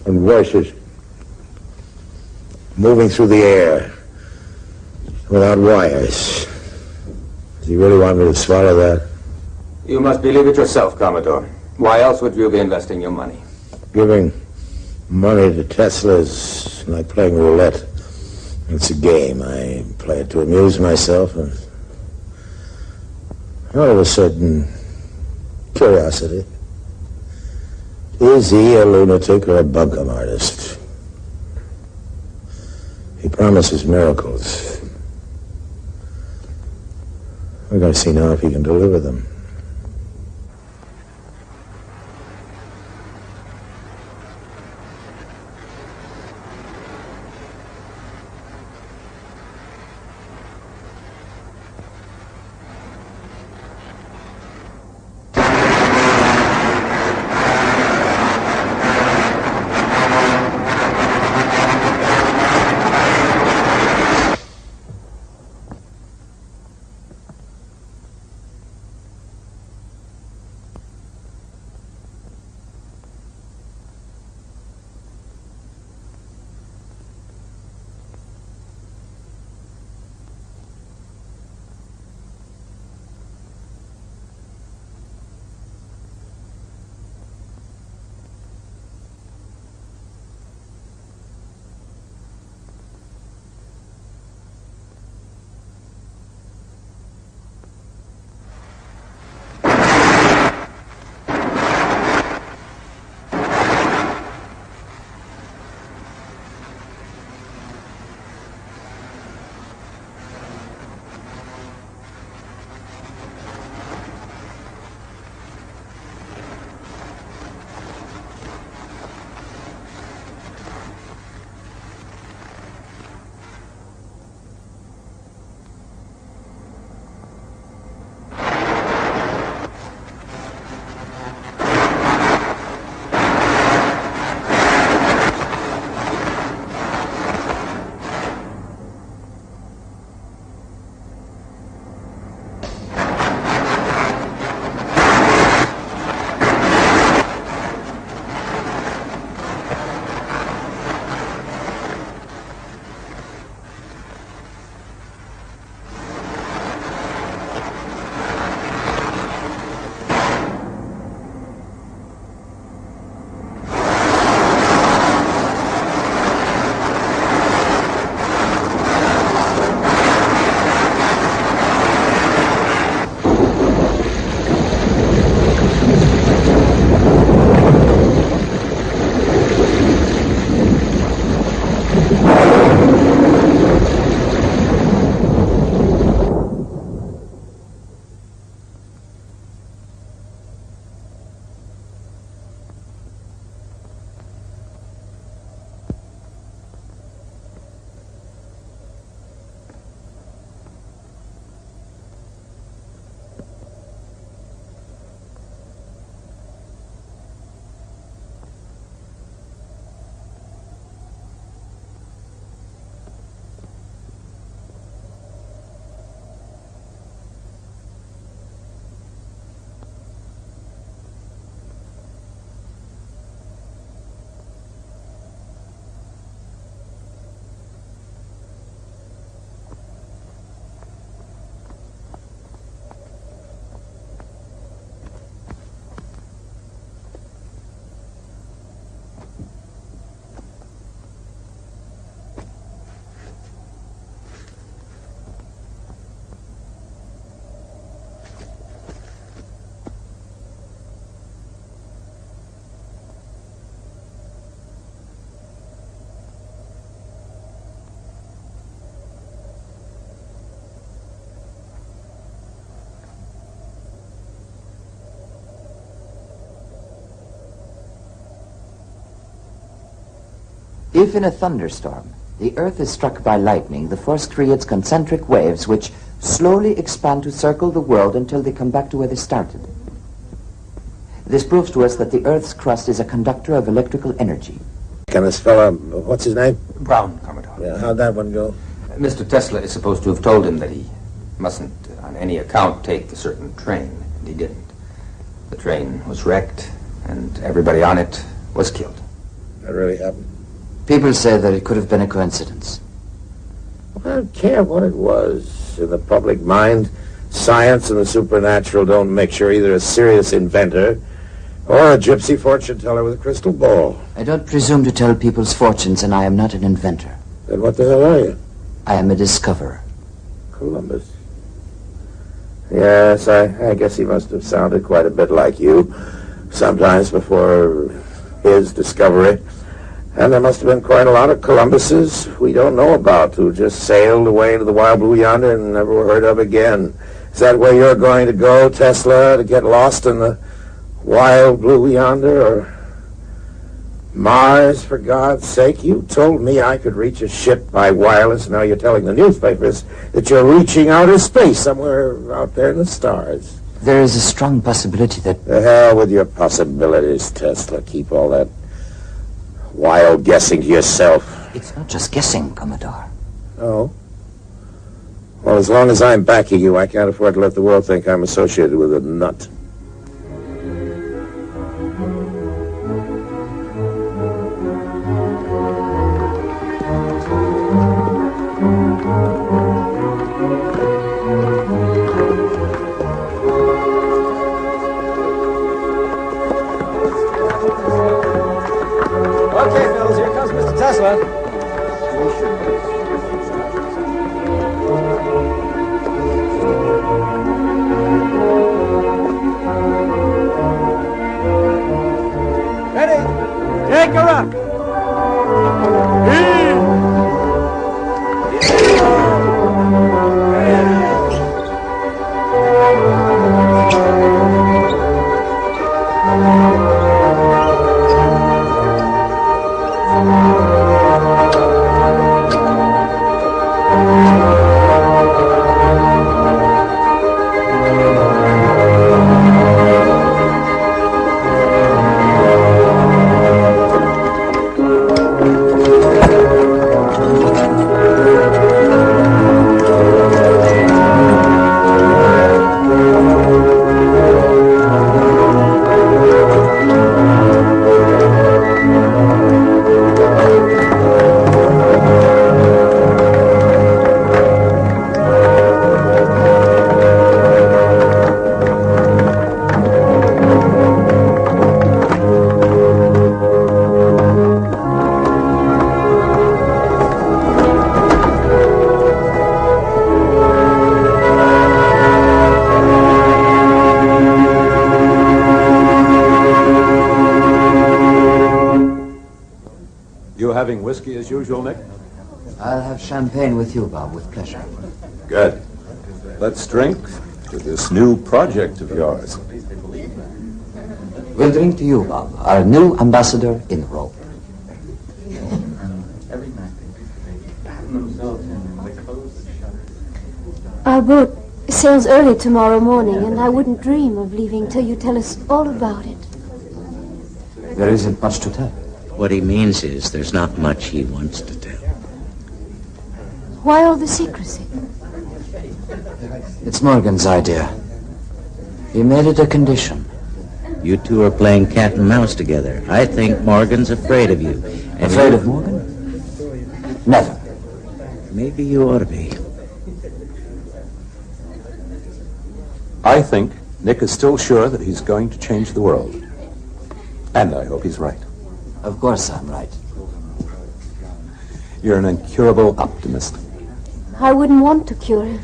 S: and voices moving through the air without wires. Do you really want me to swallow that?
N: You must believe it yourself, Commodore. Why else would you be investing your money?
S: Giving money to Tesla is like playing roulette. It's a game. I play it to amuse myself, and out of a certain curiosity. Is he a lunatic or a buncombe artist? He promises miracles. We're going to see now if he can deliver them.
F: If in a thunderstorm, the Earth is struck by lightning, the force creates concentric waves which slowly expand to circle the world until they come back to where they started. This proves to us that the Earth's crust is a conductor of electrical energy.
S: Can this fella, what's his name?
N: Brown, Commodore.
S: Yeah, how'd that one go?
N: Mr. Tesla is supposed to have told him that he mustn't, on any account, take a certain train, and he didn't. The train was wrecked, and everybody on it was killed.
S: That really happened?
F: People say that it could have been a coincidence.
S: I don't care what it was. In the public mind, science and the supernatural don't mixture. Either a serious inventor or a gypsy fortune teller with a crystal ball.
F: I don't presume to tell people's fortunes, and I am not an inventor.
S: Then what the hell are you?
F: I am a discoverer.
S: Columbus. Yes, I guess he must have sounded quite a bit like you sometimes before his discovery. And there must have been quite a lot of Columbuses we don't know about who just sailed away into the wild blue yonder and never were heard of again. Is that where you're going to go, Tesla, to get lost in the wild blue yonder, or Mars, for God's sake? You told me I could reach a ship by wireless. Now you're telling the newspapers that you're reaching outer space somewhere out there in the stars.
F: There is a strong possibility that...
S: The hell with your possibilities, Tesla. Keep all that wild guessing to yourself.
F: It's not just guessing, Commodore.
S: Oh? Well, as long as I'm backing you, I can't afford to let the world think I'm associated with a nut.
K: Okay, fellas, here comes Mr. Tesla. Ready? Take her up.
I: Having whiskey as usual, Nick?
F: I'll have champagne with you, Bob, with pleasure.
I: Good. Let's drink to this new project of yours.
F: We'll drink to you, Bob, our new ambassador in Rome.
G: Our boat sails early tomorrow morning, and I wouldn't dream of leaving till you tell us all about it.
F: There isn't much to tell.
L: What he means is there's not much he wants to tell.
G: Why all the secrecy?
F: It's Morgan's idea. He made it a condition.
L: You two are playing cat and mouse together. I think Morgan's afraid of you.
F: Afraid of Morgan? Never.
L: Maybe you ought to be.
I: I think Nick is still sure that he's going to change the world. And I hope he's right.
F: Of course I'm right.
I: You're an incurable optimist.
G: I wouldn't want to cure him.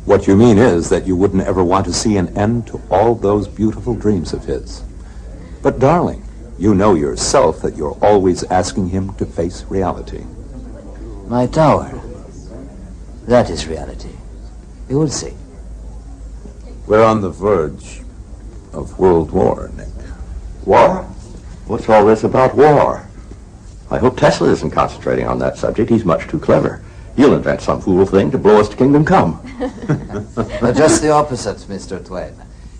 I: What you mean is that you wouldn't ever want to see an end to all those beautiful dreams of his. But darling, you know yourself that you're always asking him to face reality.
F: My tower. That is reality. You will see.
I: We're on the verge of World War, Nick.
R: War? What's all this about war? I hope Tesla isn't concentrating on that subject. He's much too clever. He'll invent some fool thing to blow us to kingdom come.
F: Just the opposite, Mr. Twain.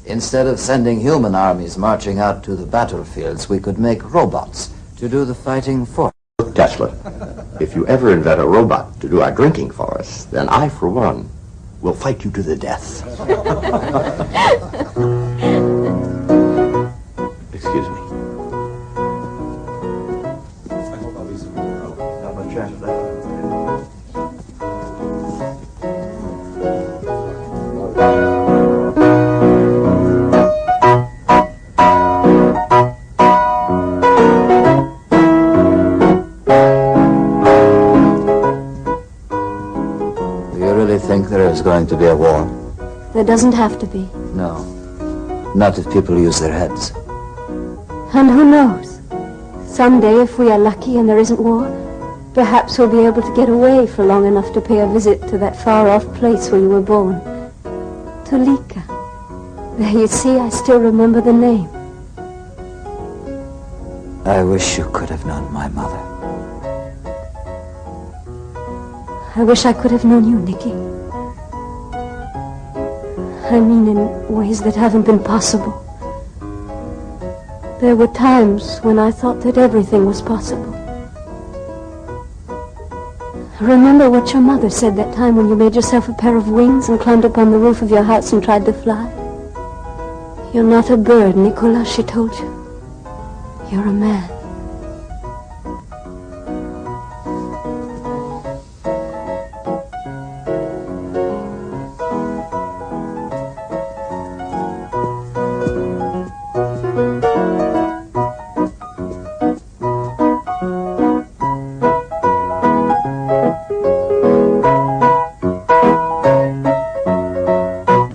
F: Instead of sending human armies marching out to the battlefields, we could make robots to do the fighting for us.
R: Tesla, if you ever invent a robot to do our drinking for us, then I, for one, will fight you to the death. Excuse me. I hope I'll be soon. Not much chance of that.
F: Think there is going to be a war?
G: There doesn't have to be.
F: No. Not if people use their heads.
G: And who knows? Someday, if we are lucky and there isn't war, perhaps we'll be able to get away for long enough to pay a visit to that far-off place where you were born. Tulika. There, you see, I still remember the name.
F: I wish you could have known my mother.
G: I wish I could have known you, Nicky. I mean in ways that haven't been possible. There were times when I thought that everything was possible. Remember what your mother said that time when you made yourself a pair of wings and climbed up on the roof of your house and tried to fly? You're not a bird, Nikola, she told you. You're a man.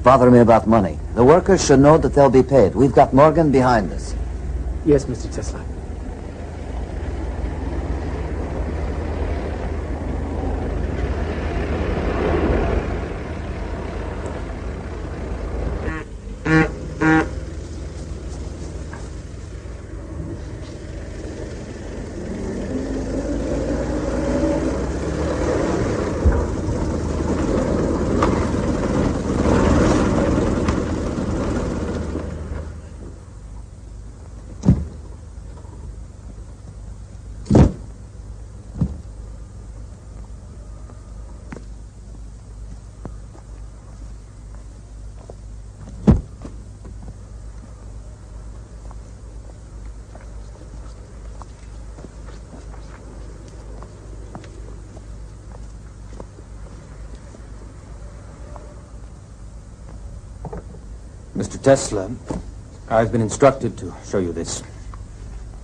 F: Bother me about money. The workers should know that they'll be paid. We've got Morgan behind us.
B: Yes, Mr. Tesla.
N: Mr. Tesla, I've been instructed to show you this,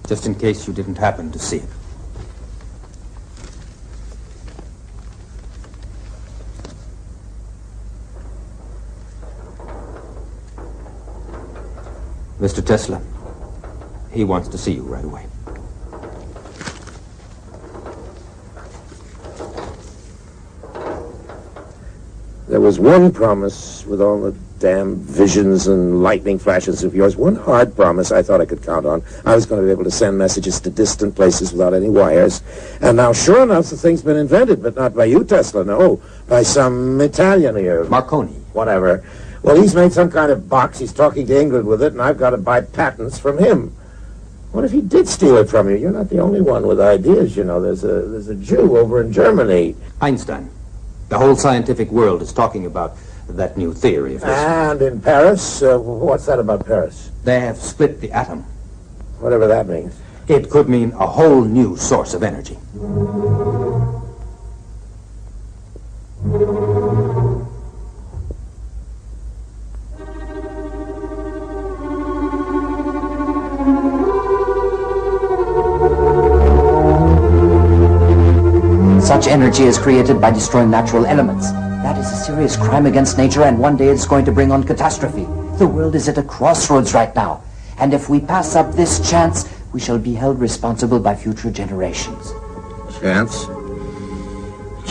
N: just in case you didn't happen to see it. Mr. Tesla, he wants to see you right away.
S: There was one promise with all the damn visions and lightning flashes of yours, one hard promise I thought I could count on. I was going to be able to send messages to distant places without any wires. And now, sure enough, the thing's been invented, but not by you, Tesla, no. By some Italian here.
N: Marconi.
S: Whatever. Well, he's made some kind of box. He's talking to England with it, and I've got to buy patents from him. What if he did steal it from you? You're not the only one with ideas, you know. There's a Jew over in Germany.
N: Einstein. The whole scientific world is talking about that new theory of his.
S: And in Paris? What's that about Paris?
N: They have split the atom.
S: Whatever that means.
N: It could mean a whole new source of energy.
F: Such energy is created by destroying natural elements. That is a serious crime against nature, and one day it's going to bring on catastrophe. The world is at a crossroads right now, and if we pass up this chance, we shall be held responsible by future generations.
S: Chance?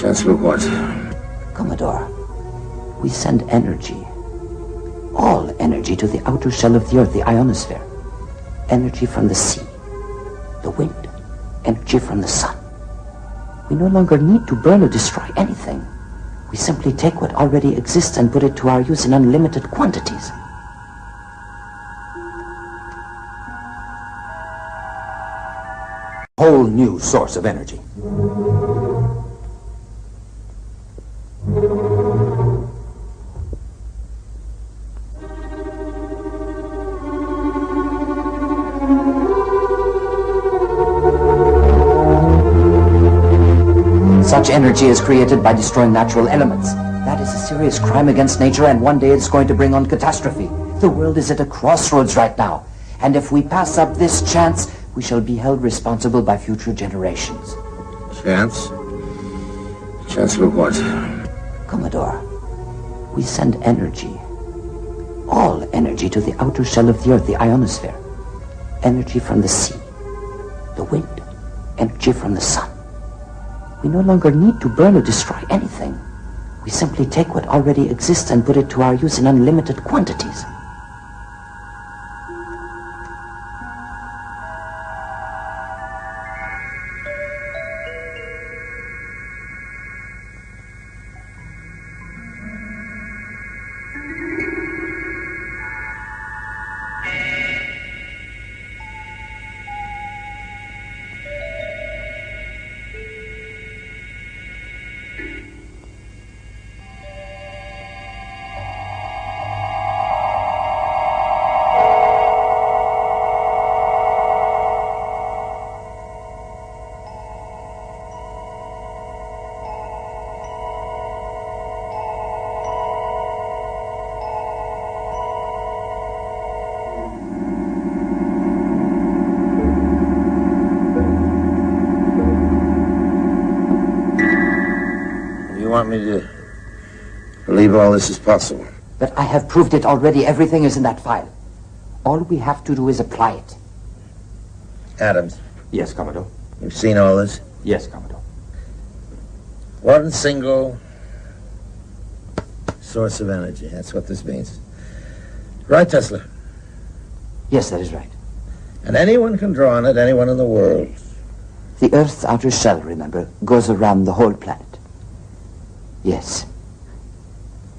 S: Chance for what?
F: Commodore, we send energy, all energy, to the outer shell of the Earth, the ionosphere. Energy from the sea, the wind, energy from the sun. We no longer need to burn or destroy anything. We simply take what already exists and put it to our use in unlimited quantities.
N: Whole new source of energy.
F: Such energy is created by destroying natural elements. That is a serious crime against nature, and one day it's going to bring on catastrophe. The world is at a crossroads right now, and if we pass up this chance, we shall be held responsible by future generations.
S: Chance? Chance for what?
F: Commodore, we send energy, all energy, to the outer shell of the Earth, the ionosphere. Energy from the sea, the wind, energy from the sun. We no longer need to burn or destroy anything. We simply take what already exists and put it to our use in unlimited quantities.
S: You want me to believe all this is possible?
F: But I have proved it already. Everything is in that file. All we have to do is apply it.
S: Adams.
N: Yes, Commodore.
S: You've seen all this?
N: Yes, Commodore.
S: One single source of energy. That's what this means. Right, Tesla?
F: Yes, that is right.
S: And anyone can draw on it, anyone in the world.
F: The Earth's outer shell, remember, goes around the whole planet. Yes.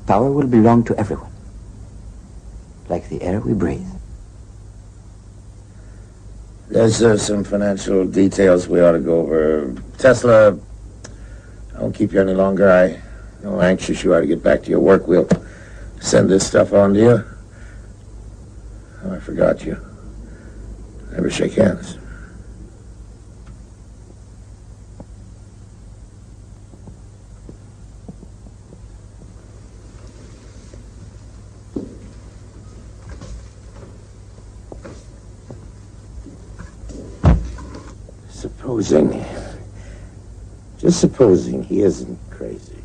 F: Power will belong to everyone. Like the air we breathe.
S: There's some financial details we ought to go over. Tesla, I won't keep you any longer. I'm anxious you are to get back to your work. We'll send this stuff on to you. Oh, I forgot you. Never shake hands. Just supposing he isn't crazy.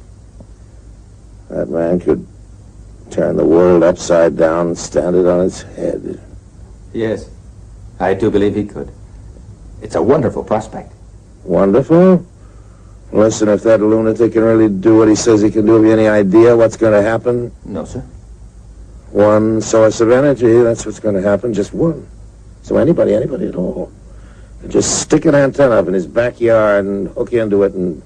S: That man could turn the world upside down and stand it on its head.
N: Yes, I do believe he could. It's a wonderful prospect.
S: Wonderful? Listen, if that lunatic can really do what he says he can do, have you any idea what's going to happen?
N: No, sir.
S: One source of energy, that's what's going to happen, just one. So anybody at all. Just stick an antenna up in his backyard and hook into it, and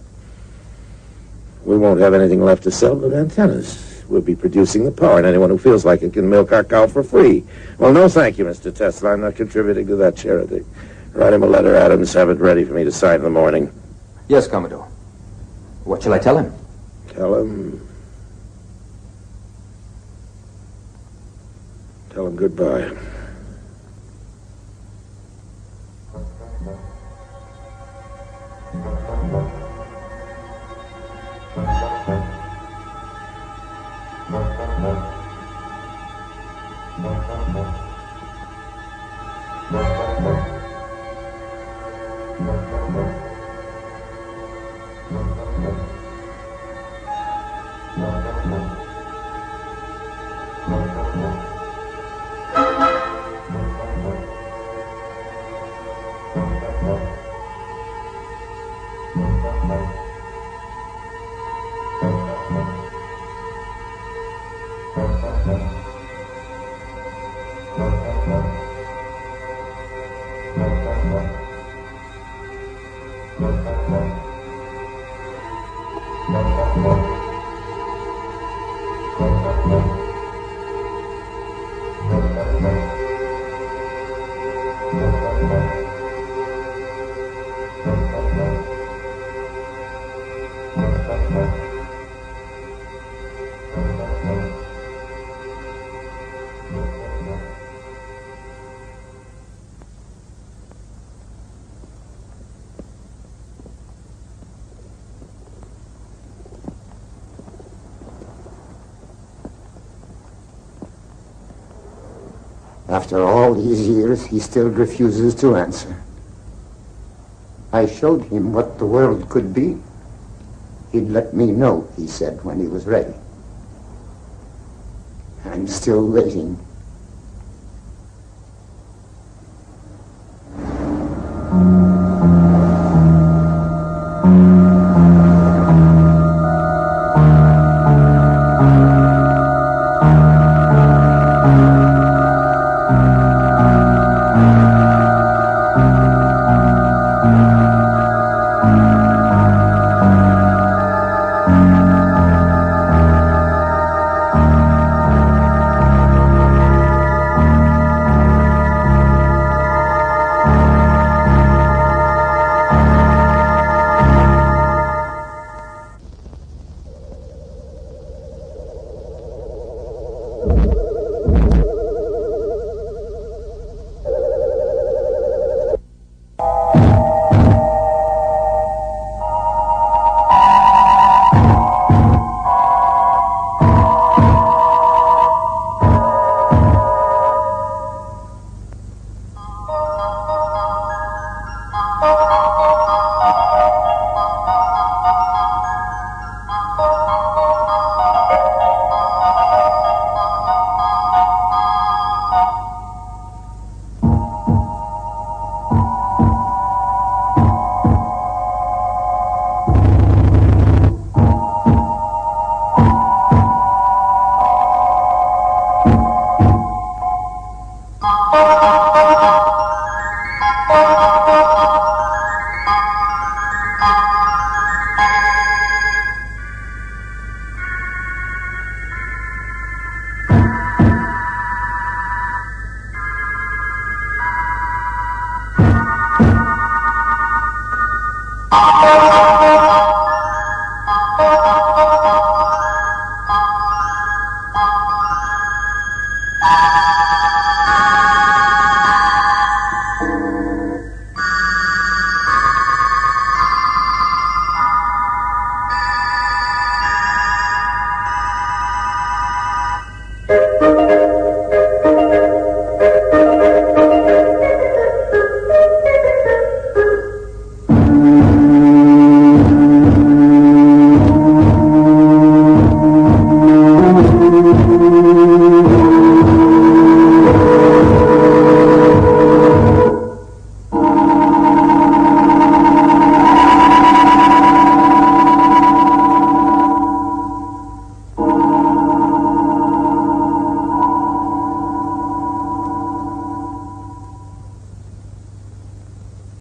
S: we won't have anything left to sell but antennas. We'll be producing the power, and anyone who feels like it can milk our cow for free. Well, no thank you, Mr. Tesla. I'm not contributing to that charity. Write him a letter, Adams. Have it ready for me to sign in the morning.
N: Yes, Commodore. What shall I tell him?
S: Tell him goodbye.
A: After all these years, he still refuses to answer. I showed him what the world could be. He'd let me know, he said, when he was ready. I'm still waiting.